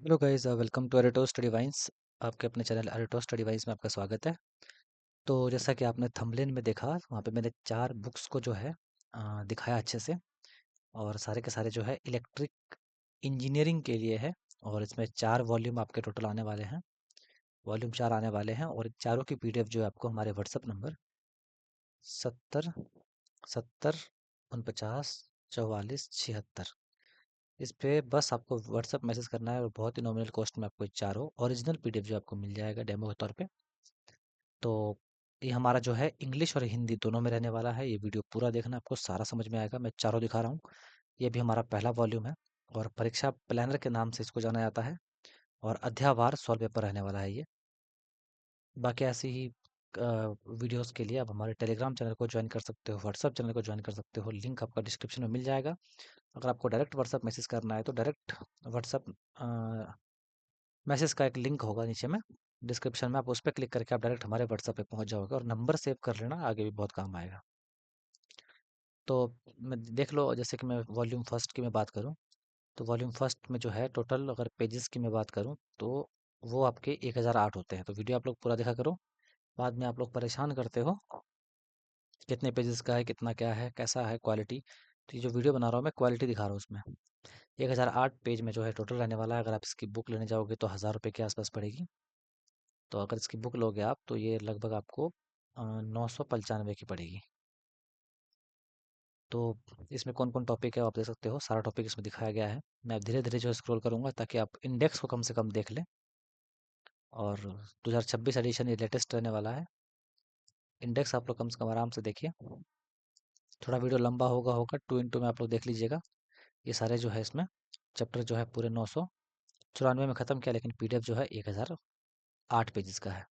Hello guys, welcome to Areto study vines. आपके अपने channel अरेटो study wines में आपका स्वागत है। तो जैसा कि आपने थंबनेल में देखा, वहाँ पे मैंने 4 बुक्स को जो है दिखाया अच्छे से। और सारे के सारे जो है इलेक्ट्रिक इंजीनियरिंग के लिए है। और इसमें 4 वॉल्यूम आपके टोटल आने वाले हैं। वॉल्यूम 4 आने वाले हैं और चारों की पीडीएफ जो है आपको हमारे व्हाट्सअप नंबर 70 70 49 44 76 इस पे बस आपको व्हाट्सअप मैसेज करना है और बहुत ही नॉमिनल कॉस्ट में आपको चारों ओरिजिनल पीडीएफ जो आपको मिल जाएगा डेमो के तौर पे। तो ये हमारा जो है इंग्लिश और हिंदी दोनों में रहने वाला है। ये वीडियो पूरा देखना, आपको सारा समझ में आएगा। मैं चारों दिखा रहा हूँ। ये भी हमारा पहला वॉल्यूम है और परीक्षा प्लानर के नाम से इसको जाना जाता है। और अध्यावार सॉल्व पेपर रहने वाला है ये। बाकी ऐसी ही वीडियोस के लिए आप हमारे टेलीग्राम चैनल को ज्वाइन कर सकते हो, व्हाट्सअप चैनल को ज्वाइन कर सकते हो। लिंक आपका डिस्क्रिप्शन में मिल जाएगा। अगर आपको डायरेक्ट व्हाट्सअप मैसेज करना है तो डायरेक्ट व्हाट्सअप मैसेज का एक लिंक होगा नीचे में डिस्क्रिप्शन में, आप उस पर क्लिक करके आप डायरेक्ट हमारे व्हाट्सएप पे पहुंच जाओगे। और नंबर सेव कर लेना, आगे भी बहुत काम आएगा। तो मैं देख लो, जैसे कि मैं वॉल्यूम फर्स्ट की मैं बात करूं, तो वॉल्यूम फर्स्ट में जो है टोटल अगर पेजेस की मैं बात करूं तो वो आपके 1008 होते हैं। तो वीडियो आप लोग पूरा देखा करो, बाद में आप लोग परेशान करते हो कितने पेजेस का है, कितना क्या है, कैसा है क्वालिटी। तो ये जो वीडियो बना रहा हूँ मैं, क्वालिटी दिखा रहा हूँ उसमें। 1008 पेज में जो है टोटल रहने वाला है। अगर आप इसकी बुक लेने जाओगे तो 1000 रुपये के आसपास पड़ेगी। तो अगर इसकी बुक लोगे आप तो ये लगभग आपको 995 की पड़ेगी। तो इसमें कौन कौन टॉपिक है वो आप देख सकते हो, सारा टॉपिक इसमें दिखाया गया है। मैं धीरे धीरे जो स्क्रॉल करूंगा ताकि आप इंडेक्स को कम से कम देख लें। और 2026 एडिशन ये लेटेस्ट रहने वाला है। इंडेक्स आप लोग कम से कम आराम से देखिए। थोड़ा वीडियो लंबा होगा 2x2 में आप लोग देख लीजिएगा। ये सारे जो है इसमें चैप्टर जो है पूरे 994 में ख़त्म किया, लेकिन पीडीएफ जो है 1008 पेजेस का है।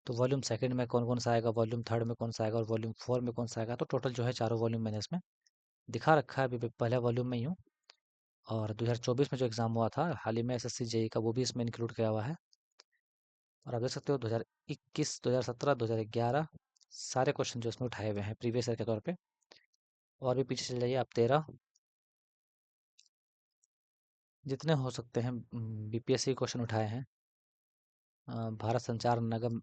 तो वॉल्यूम सेकंड में कौन कौन सा आएगा, वॉल्यूम थर्ड में कौन सा आएगा और वॉल्यूम फोर में कौन सा आएगा, तो टोटल जो है चारों वॉल्यूम मैंने इसमें दिखा रखा है। अभी पहले वॉल्यूम में ही हूँ। और 2024 में जो एग्ज़ाम हुआ था हाल ही में एसएससी जेई का, वो भी इसमें इंक्लूड किया हुआ है। और आप देख सकते हो 2021 2017 2011 सारे क्वेश्चन जो इसमें उठाए हुए हैं प्रीवियस ईयर के तौर पे। और भी पीछे चले जाइए आप, 13 जितने हो सकते हैं बीपीएससी क्वेश्चन उठाए हैं। भारत संचार निगम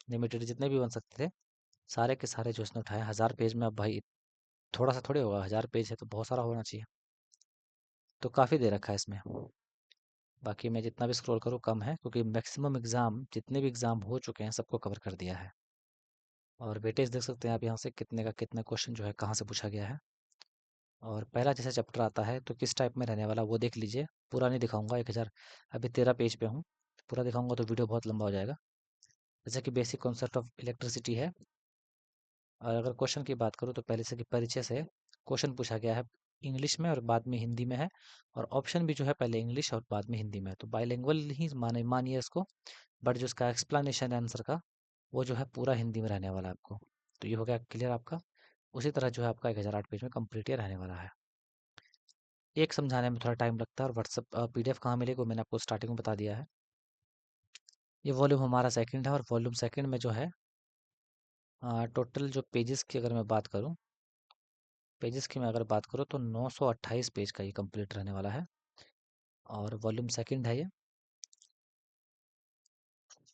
लिमिटेड जितने भी बन सकते थे, सारे के सारे जो इसने उठाए 1000 पेज में। अब भाई थोड़ा सा थोड़े होगा, 1000 पेज है तो बहुत सारा होना चाहिए। तो काफ़ी दे रखा है इसमें। बाकी मैं जितना भी स्क्रॉल करूँ कम है, क्योंकि मैक्सिमम एग्ज़ाम जितने भी एग्ज़ाम हो चुके हैं सबको कवर कर दिया है। और वेटेज देख सकते हैं आप यहाँ से, कितने का कितना क्वेश्चन जो है कहाँ से पूछा गया है। और पहला जैसे चैप्टर आता है तो किस टाइप में रहने वाला वो देख लीजिए। पूरा नहीं दिखाऊंगा, 1000 अभी 13 पेज पे हूँ। पूरा दिखाऊंगा तो वीडियो बहुत लंबा हो जाएगा। जैसे कि बेसिक कॉन्सेप्ट ऑफ इलेक्ट्रिसिटी है। और अगर क्वेश्चन की बात करूँ तो पहले से कि परिचय से क्वेश्चन पूछा गया है इंग्लिश में और बाद में हिंदी में है। और ऑप्शन भी जो है पहले इंग्लिश और बाद में हिंदी में है, तो बाइलिंगुअल ही मानिए इसको। बट जो इसका एक्सप्लेनेशन है आंसर का, वो जो है पूरा हिंदी में रहने वाला है आपको। तो ये हो गया क्लियर आपका। उसी तरह जो है आपका 1008 पेज में कंप्लीट ये रहने वाला है। एक समझाने में थोड़ा टाइम लगता है। और व्हाट्सअप पीडीएफ कहाँ मिलेगी वो मैंने आपको स्टार्टिंग में बता दिया है। ये वॉल्यूम हमारा सेकंड है और वॉल्यूम सेकंड में जो है टोटल जो पेजेस की अगर मैं बात करूँ, पेजेस की मैं अगर बात करूँ तो 928 पेज का ये कंप्लीट रहने वाला है। और वॉल्यूम सेकंड है ये।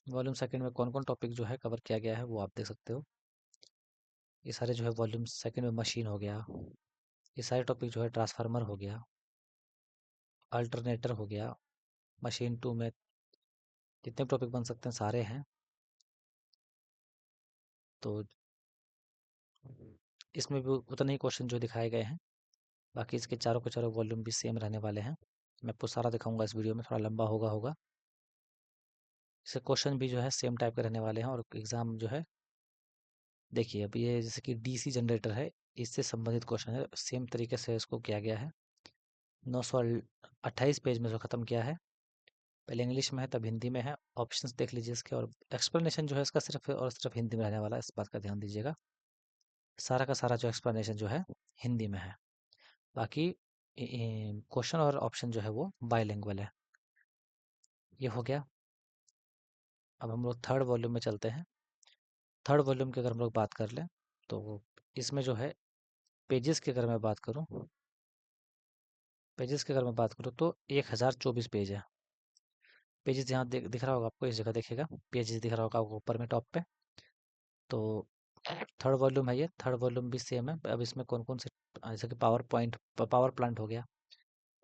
वॉल्यूम सेकंड में कौन कौन टॉपिक जो है कवर किया गया है वो आप देख सकते हो। ये सारे जो है वॉल्यूम सेकंड में मशीन हो गया, ये सारे टॉपिक जो है ट्रांसफार्मर हो गया, अल्टरनेटर हो गया। मशीन टू में जितने टॉपिक बन सकते हैं सारे हैं। तो इसमें भी उतने ही क्वेश्चन जो दिखाए गए हैं। बाकी इसके चारों के चारों वॉल्यूम भी सेम रहने वाले हैं। मैं आपको सारा दिखाऊंगा इस वीडियो में, थोड़ा लंबा होगा। इसके क्वेश्चन भी जो है सेम टाइप के रहने वाले हैं। और एग्ज़ाम जो है देखिए, अब ये जैसे कि डीसी जनरेटर है, इससे संबंधित क्वेश्चन है, सेम तरीके से इसको किया गया है। 928 पेज में जो ख़त्म किया है, पहले इंग्लिश में है तब हिंदी में है। ऑप्शंस देख लीजिए इसके। और एक्सप्लेनेशन जो है इसका सिर्फ और सिर्फ हिंदी में रहने वाला है, इस बात का ध्यान दीजिएगा। सारा का सारा जो एक्सप्लेनेशन जो है हिंदी में है। बाकी क्वेश्चन और ऑप्शन जो है वो बाइलिंगुअल है। ये हो गया। अब हम लोग थर्ड वॉल्यूम में चलते हैं। थर्ड वॉल्यूम की अगर हम लोग बात कर लें तो इसमें जो है पेजेस की अगर मैं बात करूं, पेजेस की अगर मैं बात करूं तो 1024 पेज है। पेजेस यहाँ दिख रहा होगा आपको, इस जगह देखिएगा, पेजेस दिख रहा होगा आपको ऊपर में टॉप पे। तो थर्ड वॉल्यूम है ये, थर्ड वॉल्यूम भी सेम है। अब इसमें कौन कौन से, जैसे कि पावर पॉइंट, पावर प्लांट हो गया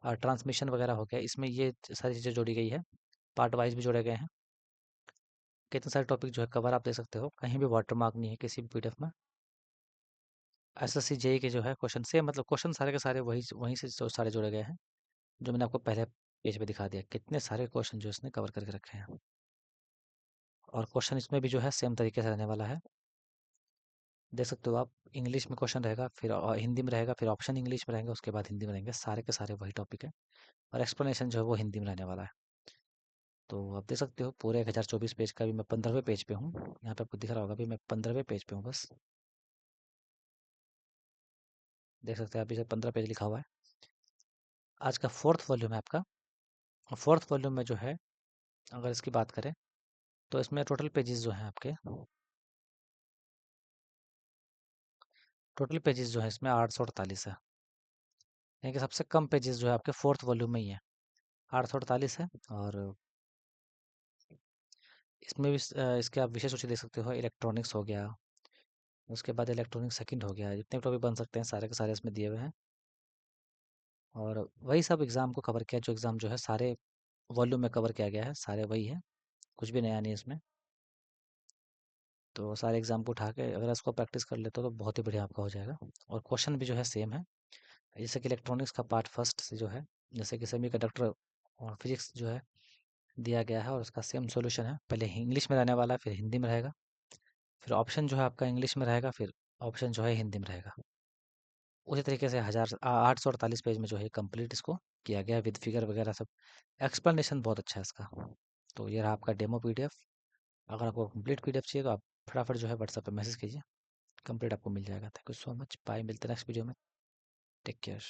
और ट्रांसमिशन वगैरह हो गया, इसमें ये सारी चीज़ें जोड़ी गई है, पार्ट वाइज भी जोड़े गए हैं। कितने सारे टॉपिक जो है कवर आप देख सकते हो, कहीं भी वाटर मार्क नहीं है किसी भी पीडीएफ में। एसएससी जेई के जो है क्वेश्चन से, मतलब क्वेश्चन सारे के सारे वही वहीं से सारे जोड़े गए हैं, जो मैंने आपको पहले पेज पे दिखा दिया, कितने सारे क्वेश्चन जो इसने कवर करके रखे हैं। और क्वेश्चन इसमें भी जो है सेम तरीके से रहने वाला है, देख सकते हो आप। इंग्लिश में क्वेश्चन रहेगा, फिर हिंदी में रहेगा, फिर ऑप्शन इंग्लिश में रहेंगे, उसके बाद हिंदी में रहेंगे, सारे के सारे वही टॉपिक है। और एक्सप्लेनेशन जो है वो हिंदी में रहने वाला है। तो आप देख सकते हो पूरे 1024 पेज का भी मैं 15वें पेज पे हूँ। यहाँ पे आपको दिख रहा होगा भी मैं 15वें पेज पे हूँ बस। देख सकते हैं आप, इसे 15 पेज लिखा हुआ है। आज का फोर्थ वॉल्यूम है आपका। फोर्थ वॉल्यूम में जो है, अगर इसकी बात करें तो इसमें टोटल पेजेस जो हैं आपके, टोटल पेजेस जो है इसमें 848 है। यानी कि सबसे कम पेजेस जो है आपके फोर्थ वॉल्यूम में ही है, 848 है। और इसमें भी इसके आप विषय सूची देख सकते हो, इलेक्ट्रॉनिक्स हो गया, उसके बाद इलेक्ट्रॉनिक सेकंड हो गया, जितने टॉपिक बन सकते हैं सारे के सारे इसमें दिए हुए हैं। और वही सब एग्ज़ाम को कवर किया, जो एग्ज़ाम जो है सारे वॉल्यूम में कवर किया गया है, सारे वही है, कुछ भी नया नहीं है इसमें। तो सारे एग्ज़ाम को उठा के अगर इसको प्रैक्टिस कर लेते हो तो बहुत ही बढ़िया आपका हो जाएगा। और क्वेश्चन भी जो है सेम है, जैसे कि इलेक्ट्रॉनिक्स का पार्ट फर्स्ट से जो है, जैसे कि सेमीकंडक्टर और फिजिक्स जो है दिया गया है, और उसका सेम सॉल्यूशन है, पहले इंग्लिश में रहने वाला है, फिर हिंदी में रहेगा, फिर ऑप्शन जो है आपका इंग्लिश में रहेगा, फिर ऑप्शन जो है हिंदी में रहेगा। उसी तरीके से 848 पेज में जो है कंप्लीट इसको किया गया विद फिगर वगैरह सब। एक्सप्लेनेशन बहुत अच्छा है इसका। तो ये रहा आपका डेमो पीडीएफ। अगर आपको कंप्लीट पीडीएफ चाहिए तो आप फटाफट जो है व्हाट्सएप पे मैसेज कीजिए, कंप्लीट आपको मिल जाएगा। Thank you so much, bye, मिलते हैं नेक्स्ट वीडियो में। Take care.